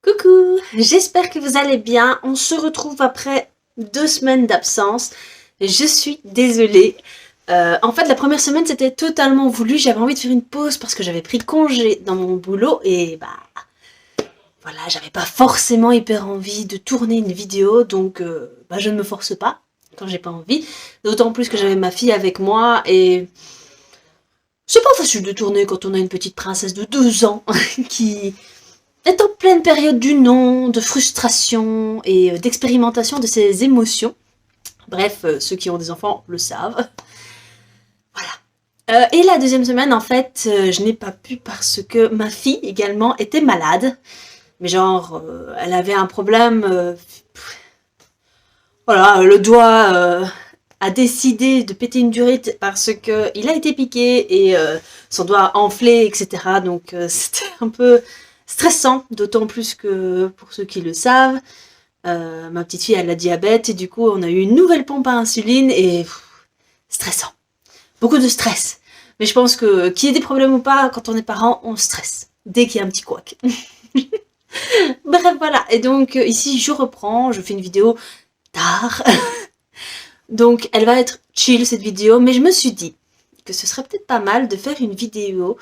Coucou, j'espère que vous allez bien. On se retrouve après 2 semaines d'absence. Je suis désolée. En fait, la première semaine, c'était totalement voulu. J'avais envie de faire une pause parce que j'avais pris congé dans mon boulot et voilà, j'avais pas forcément hyper envie de tourner une vidéo, donc je ne me force pas quand j'ai pas envie. D'autant plus que j'avais ma fille avec moi et c'est pas facile de tourner quand on a une petite princesse de 2 ans qui est en pleine période du non, de frustration et d'expérimentation de ses émotions. Bref, ceux qui ont des enfants le savent. Voilà. Et la deuxième semaine, en fait, je n'ai pas pu parce que ma fille également était malade. Mais genre, elle avait un problème. Voilà, le doigt a décidé de péter une durite parce que il a été piqué et son doigt a enflé, etc. Donc c'était un peu stressant, d'autant plus que pour ceux qui le savent, ma petite fille a la diabète et du coup on a eu une nouvelle pompe à insuline et stressant. Beaucoup de stress. Mais je pense que qu'il y ait des problèmes ou pas, quand on est parent, on stresse. Dès qu'il y a un petit couac. Bref, voilà. Et donc ici je reprends, je fais une vidéo tard. Donc elle va être chill cette vidéo, mais je me suis dit que ce serait peut-être pas mal de faire une vidéo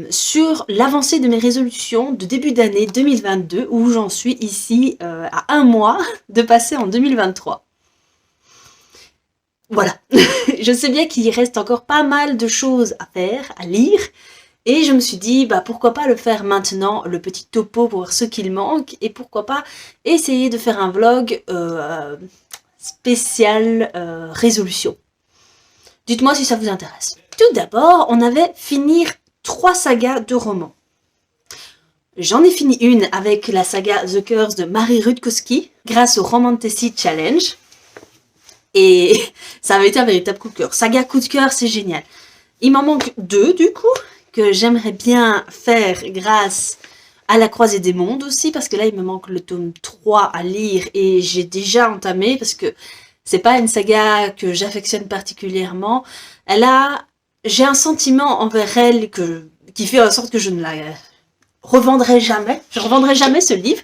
sur l'avancée de mes résolutions de début d'année 2022, où j'en suis ici à 1 mois de passer en 2023. Voilà, je sais bien qu'il y reste encore pas mal de choses à faire, à lire, et je me suis dit, pourquoi pas le faire maintenant, le petit topo pour voir ce qu'il manque, et pourquoi pas essayer de faire un vlog spécial résolution. Dites-moi si ça vous intéresse. Tout d'abord, on avait finir 3 sagas de romans. J'en ai fini une avec la saga The Curse de Marie Rutkowski, grâce au Romantasy Challenge. Et ça avait été un véritable coup de cœur. Saga coup de cœur, c'est génial. Il m'en manque 2 du coup, que j'aimerais bien faire grâce à la croisée des mondes aussi, parce que là il me manque le tome 3 à lire et j'ai déjà entamé, parce que c'est pas une saga que j'affectionne particulièrement. J'ai un sentiment envers elle qui fait en sorte que je ne la revendrai jamais. Je revendrai jamais ce livre.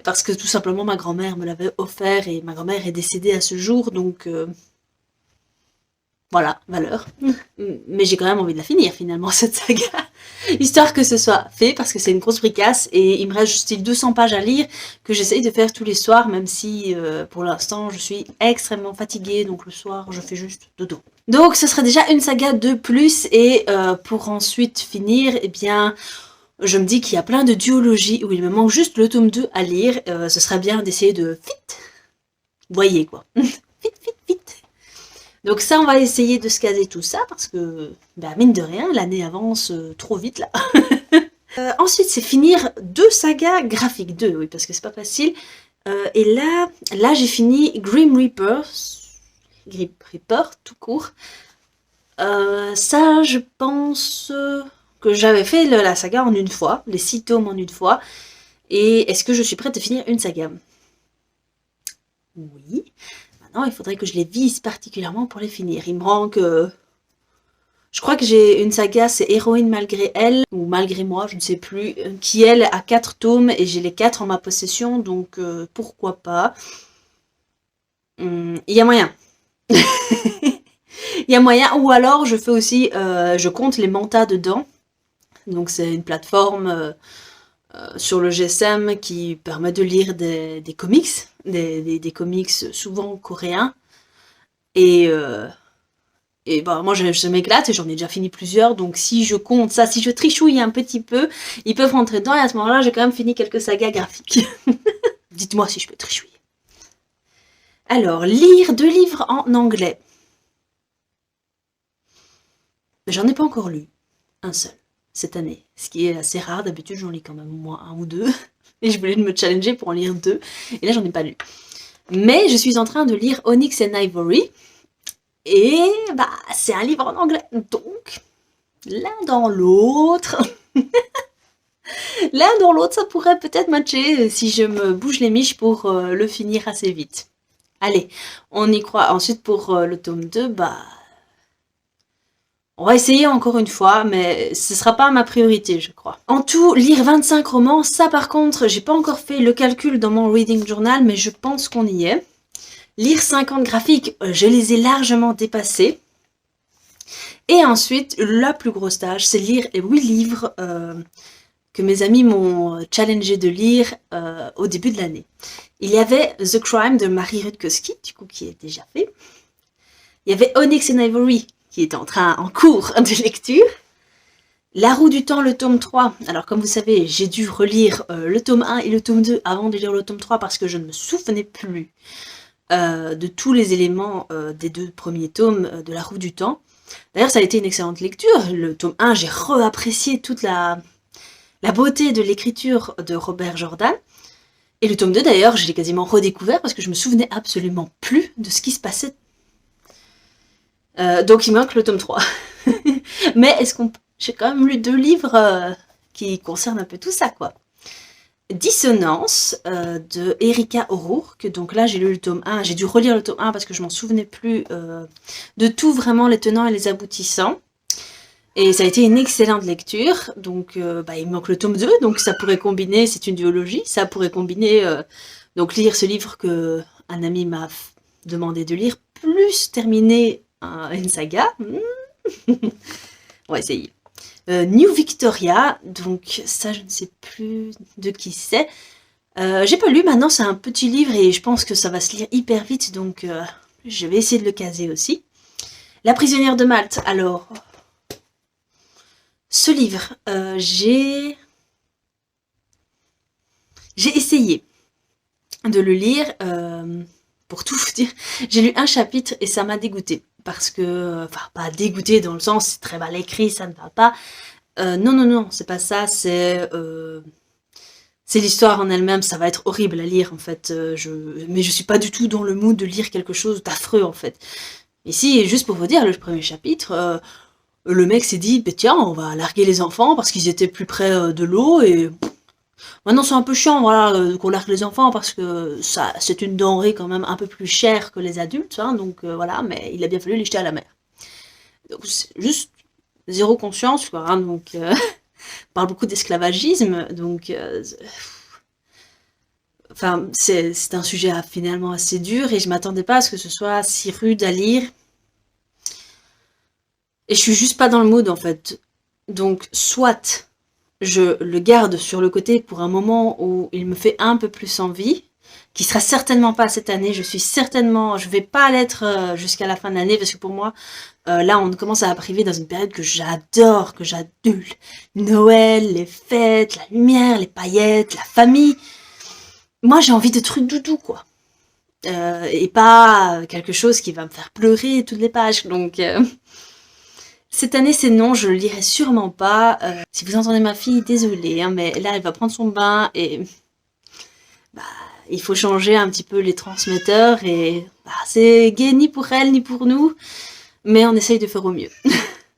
Parce que tout simplement ma grand-mère me l'avait offert et ma grand-mère est décédée à ce jour, donc voilà, valeur. Mais j'ai quand même envie de la finir finalement cette saga, histoire que ce soit fait, parce que c'est une grosse bricasse et il me reste juste 200 pages à lire que j'essaye de faire tous les soirs, même si pour l'instant je suis extrêmement fatiguée, donc le soir je fais juste dodo. Donc ce serait déjà une saga de plus, et pour ensuite finir, eh bien je me dis qu'il y a plein de duologies où il me manque juste le tome 2 à lire, ce serait bien d'essayer de vite, voyez quoi, vite. Donc ça, on va essayer de se caser tout ça, parce que, mine de rien, l'année avance trop vite, là. Ensuite, c'est finir 2 sagas graphiques, 2, oui, parce que c'est pas facile. Et là j'ai fini Grim Reaper, tout court. Ça, je pense que j'avais fait la saga en une fois, les 6 tomes en une fois. Et est-ce que je suis prête à finir une saga? Oui. Maintenant, il faudrait que je les vise particulièrement pour les finir. Il me manque... je crois que j'ai une saga, c'est Héroïne malgré elle, ou malgré moi, je ne sais plus, qui elle a 4 tomes, et j'ai les 4 en ma possession, donc pourquoi pas. Il y a moyen. Il y a moyen, ou alors je fais aussi, je compte les mantas dedans. Donc c'est une plateforme sur le GSM qui permet de lire des comics, des comics souvent coréens. Et moi je m'éclate et j'en ai déjà fini plusieurs, donc si je compte ça, si je trichouille un petit peu, ils peuvent rentrer dedans, et à ce moment-là j'ai quand même fini quelques sagas graphiques. Dites-moi si je peux trichouiller. Alors, lire 2 livres en anglais. J'en ai pas encore lu un seul cette année, ce qui est assez rare. D'habitude j'en lis quand même au moins 1 ou 2, et je voulais me challenger pour en lire 2, et là j'en ai pas lu. Mais je suis en train de lire Onyx and Ivory, et c'est un livre en anglais, donc l'un dans l'autre, ça pourrait peut-être matcher si je me bouge les miches pour le finir assez vite. Allez, on y croit. Ensuite pour le tome 2, On va essayer encore une fois, mais ce sera pas ma priorité, je crois. En tout, lire 25 romans, ça par contre, j'ai pas encore fait le calcul dans mon reading journal, mais je pense qu'on y est. Lire 50 graphiques, je les ai largement dépassés. Et ensuite, la plus grosse tâche, c'est lire les 8 livres que mes amis m'ont challengé de lire au début de l'année. Il y avait The Crime de Marie Rutkoski, du coup, qui est déjà fait. Il y avait Onyx and Ivory, qui est en cours de lecture. La roue du temps, le tome 3. Alors, comme vous savez, j'ai dû relire le tome 1 et le tome 2 avant de lire le tome 3 parce que je ne me souvenais plus de tous les éléments des 2 premiers tomes de la roue du temps. D'ailleurs, ça a été une excellente lecture. Le tome 1, j'ai réapprécié toute la beauté de l'écriture de Robert Jordan. Et le tome 2, d'ailleurs, je l'ai quasiment redécouvert parce que je me souvenais absolument plus de ce qui se passait. Donc il manque le tome 3. Mais j'ai quand même lu 2 livres qui concernent un peu tout ça, quoi. Dissonance de Erika O'Rourke. Donc là, j'ai lu le tome 1. J'ai dû relire le tome 1 parce que je m'en souvenais plus de tout, vraiment, les tenants et les aboutissants. Et ça a été une excellente lecture. Donc il manque le tome 2. Donc ça pourrait combiner, c'est une duologie, ça pourrait combiner, donc lire ce livre que un ami m'a demandé de lire, plus terminer une saga. On va essayer. New Victoria, donc ça je ne sais plus de qui c'est. J'ai pas lu, maintenant c'est un petit livre et je pense que ça va se lire hyper vite, donc je vais essayer de le caser aussi. La prisonnière de Malte, alors... Ce livre, j'ai essayé de le lire, pour tout vous dire, j'ai lu un chapitre et ça m'a dégoûté. Parce que, enfin, pas dégoûté dans le sens, c'est très mal écrit, ça ne va pas. Non, c'est pas ça, c'est l'histoire en elle-même, ça va être horrible à lire en fait. Mais je suis pas du tout dans le mood de lire quelque chose d'affreux en fait. Ici, juste pour vous dire, le premier chapitre, le mec s'est dit, bah, tiens, on va larguer les enfants parce qu'ils étaient plus près de l'eau et... Maintenant, c'est un peu chiant, voilà, qu'on largue les enfants parce que ça, c'est une denrée quand même un peu plus chère que les adultes, hein, donc voilà, mais il a bien fallu les jeter à la mer. Donc, c'est juste zéro conscience, quoi, hein, donc, on parle beaucoup d'esclavagisme, donc, enfin, c'est un sujet finalement assez dur et je m'attendais pas à ce que ce soit si rude à lire. Et je suis juste pas dans le mood, en fait. Donc, soit je le garde sur le côté pour un moment où il me fait un peu plus envie, qui sera certainement pas cette année. Je vais pas l'être jusqu'à la fin de l'année, parce que pour moi, là, on commence à arriver dans une période que j'adore, que j'adule. Noël, les fêtes, la lumière, les paillettes, la famille. Moi, j'ai envie de trucs doudou, quoi. Et pas quelque chose qui va me faire pleurer toutes les pages, donc... Cette année, c'est non, je le lirai sûrement pas. Si vous entendez ma fille, désolée, hein, mais là, elle va prendre son bain et bah, il faut changer un petit peu les transmetteurs et bah, c'est gai ni pour elle ni pour nous, mais on essaye de faire au mieux.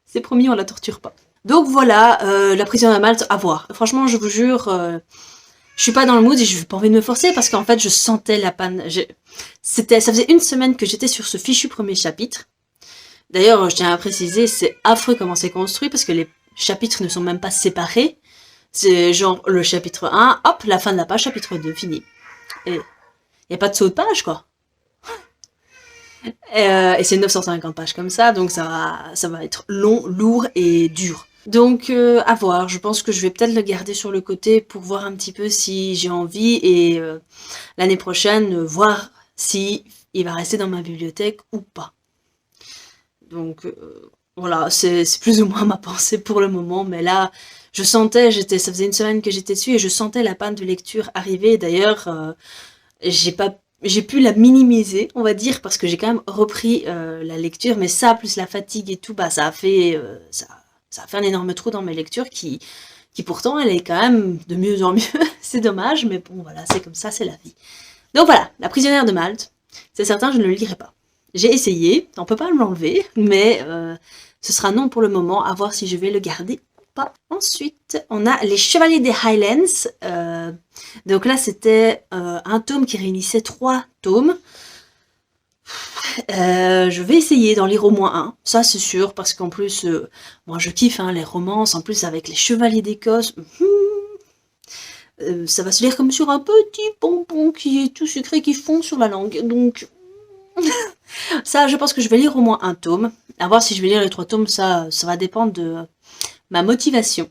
C'est promis, on la torture pas. Donc voilà, la prison à Malte, à voir. Franchement, je vous jure, je suis pas dans le mood et je n'ai pas envie de me forcer parce qu'en fait, je sentais la panne. Ça faisait 1 semaine que j'étais sur ce fichu premier chapitre. D'ailleurs, je tiens à préciser, c'est affreux comment c'est construit parce que les chapitres ne sont même pas séparés. C'est genre le chapitre 1, hop, la fin de la page, chapitre 2, fini. Et il n'y a pas de saut de page, quoi. Et c'est 950 pages comme ça, donc ça va être long, lourd et dur. Donc, à voir. Je pense que je vais peut-être le garder sur le côté pour voir un petit peu si j'ai envie et l'année prochaine, voir si il va rester dans ma bibliothèque ou pas. Donc voilà, c'est plus ou moins ma pensée pour le moment, mais là, je sentais, ça faisait 1 semaine que j'étais dessus et je sentais la panne de lecture arriver. D'ailleurs, j'ai pu la minimiser, on va dire, parce que j'ai quand même repris la lecture, mais ça, plus la fatigue et tout, bah ça a fait un énorme trou dans mes lectures qui pourtant, elle est quand même de mieux en mieux. C'est dommage, mais bon, voilà, c'est comme ça, c'est la vie. Donc voilà, La prisonnière de Malte, c'est certain, je ne le lirai pas. J'ai essayé, on peut pas me l'enlever, mais ce sera non pour le moment, à voir si je vais le garder ou pas. Ensuite, on a Les Chevaliers des Highlands. Donc là, c'était un tome qui réunissait 3 tomes. Je vais essayer d'en lire au moins un, ça c'est sûr, parce qu'en plus, moi je kiffe hein, les romances, en plus avec les Chevaliers d'Écosse, ça va se lire comme sur un petit bonbon qui est tout sucré qui fond sur la langue, donc ça je pense que je vais lire au moins un tome, à voir si je vais lire les 3 tomes, ça va dépendre de ma motivation.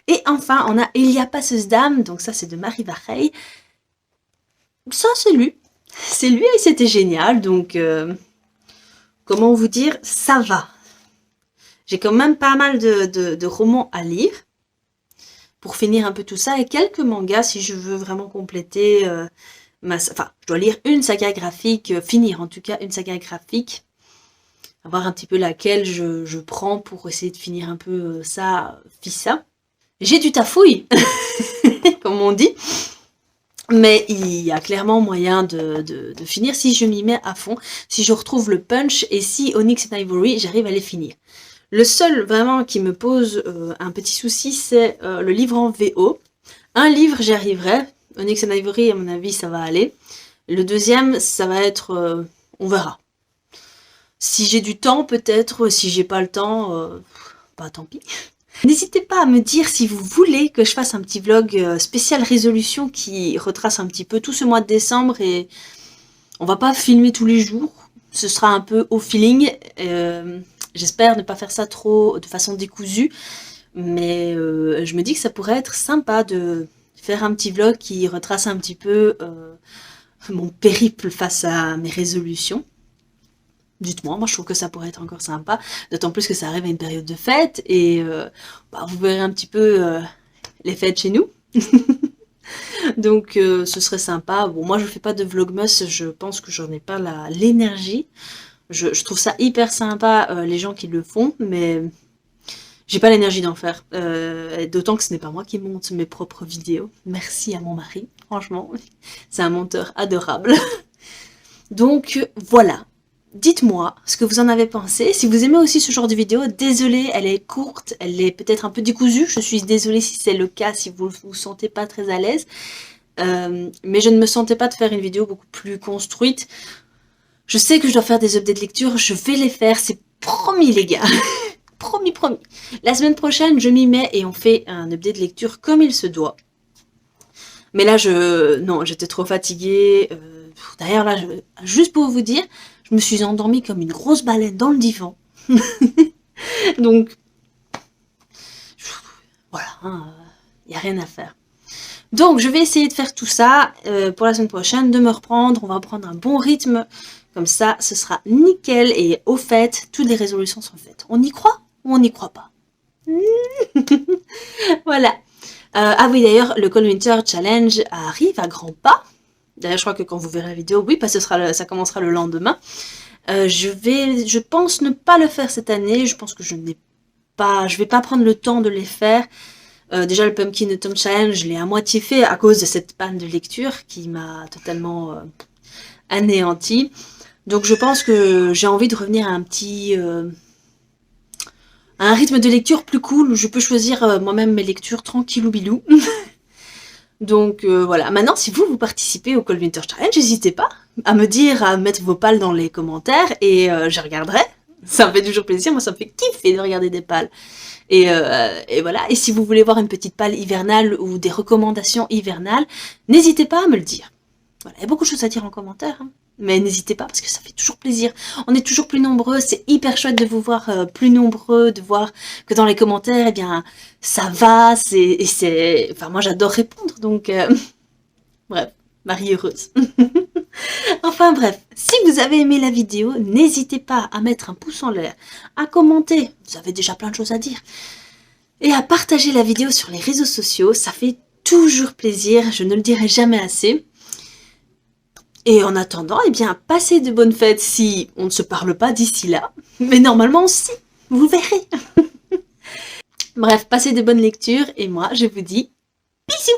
Et enfin on a Il y a passeuse d'âme, donc ça c'est de Marie Varey, ça c'est lu et c'était génial, donc comment vous dire, ça va. J'ai quand même pas mal de romans à lire pour finir un peu tout ça et quelques mangas si je veux vraiment compléter enfin, je dois lire une saga graphique, finir en tout cas une saga graphique, voir un petit peu laquelle je prends pour essayer de finir un peu ça, fissa. J'ai du tafouille, comme on dit. Mais il y a clairement moyen de finir si je m'y mets à fond, si je retrouve le punch et si Onyx and Ivory, j'arrive à les finir. Le seul vraiment qui me pose un petit souci, c'est le livre en VO. Un livre, j'y arriverai. Onyx and Ivory, à mon avis, ça va aller. Le deuxième, ça va être... on verra. Si j'ai du temps, peut-être. Si j'ai pas le temps, bah tant pis. N'hésitez pas à me dire si vous voulez que je fasse un petit vlog spécial résolution qui retrace un petit peu tout ce mois de décembre et on va pas filmer tous les jours, ce sera un peu au feeling, j'espère ne pas faire ça trop de façon décousue, mais je me dis que ça pourrait être sympa de faire un petit vlog qui retrace un petit peu mon périple face à mes résolutions. Dites-moi, moi je trouve que ça pourrait être encore sympa, d'autant plus que ça arrive à une période de fête, et bah, vous verrez un petit peu les fêtes chez nous. Donc ce serait sympa. Bon, moi je fais pas de vlogmas, je pense que j'en ai pas l'énergie. Je trouve ça hyper sympa les gens qui le font, mais j'ai pas l'énergie d'en faire. D'autant que ce n'est pas moi qui monte mes propres vidéos. Merci à mon mari, franchement. C'est un monteur adorable. Donc voilà. Dites-moi ce que vous en avez pensé. Si vous aimez aussi ce genre de vidéo, désolée, elle est courte, elle est peut-être un peu décousue. Je suis désolée si c'est le cas, si vous vous sentez pas très à l'aise. Mais je ne me sentais pas de faire une vidéo beaucoup plus construite. Je sais que je dois faire des updates de lecture, je vais les faire, c'est promis les gars. Promis, promis. La semaine prochaine, je m'y mets et on fait un update de lecture comme il se doit. Mais là, non, j'étais trop fatiguée. D'ailleurs, là, juste pour vous dire, je me suis endormie comme une grosse baleine dans le divan. Donc, voilà, il n'y a rien à faire. Donc, je vais essayer de faire tout ça pour la semaine prochaine, de me reprendre. On va prendre un bon rythme. Comme ça, ce sera nickel. Et au fait, toutes les résolutions sont faites. On y croit ou on n'y croit pas? Voilà. Ah oui, d'ailleurs, le Cold Winter Challenge arrive à grands pas. D'ailleurs, je crois que quand vous verrez la vidéo, oui, parce que ça commencera le lendemain. Je pense ne pas le faire cette année. Je pense que je vais pas prendre le temps de les faire. Déjà, le Pumpkin Autumn Challenge, je l'ai à moitié fait à cause de cette panne de lecture qui m'a totalement anéanti. Donc, je pense que j'ai envie de revenir à un rythme de lecture plus cool où je peux choisir moi-même mes lectures tranquillou bilou. Donc voilà, maintenant si vous participez au Cold Winter Challenge, n'hésitez pas à me dire, à mettre vos pales dans les commentaires et je regarderai. Ça me fait toujours plaisir, moi ça me fait kiffer de regarder des pales. Et voilà, et si vous voulez voir une petite pale hivernale ou des recommandations hivernales, n'hésitez pas à me le dire. Voilà, il y a beaucoup de choses à dire en commentaire, hein. Mais n'hésitez pas parce que ça fait toujours plaisir. On est toujours plus nombreux, c'est hyper chouette de vous voir plus nombreux, de voir que dans les commentaires, eh bien, ça va, enfin, moi j'adore répondre, donc, bref, Marie heureuse. Enfin bref, si vous avez aimé la vidéo, n'hésitez pas à mettre un pouce en l'air, à commenter, vous avez déjà plein de choses à dire, et à partager la vidéo sur les réseaux sociaux, ça fait toujours plaisir, je ne le dirai jamais assez. Et en attendant, eh bien, passez de bonnes fêtes si on ne se parle pas d'ici là. Mais normalement, si, vous verrez. Bref, passez de bonnes lectures et moi, je vous dis bisous.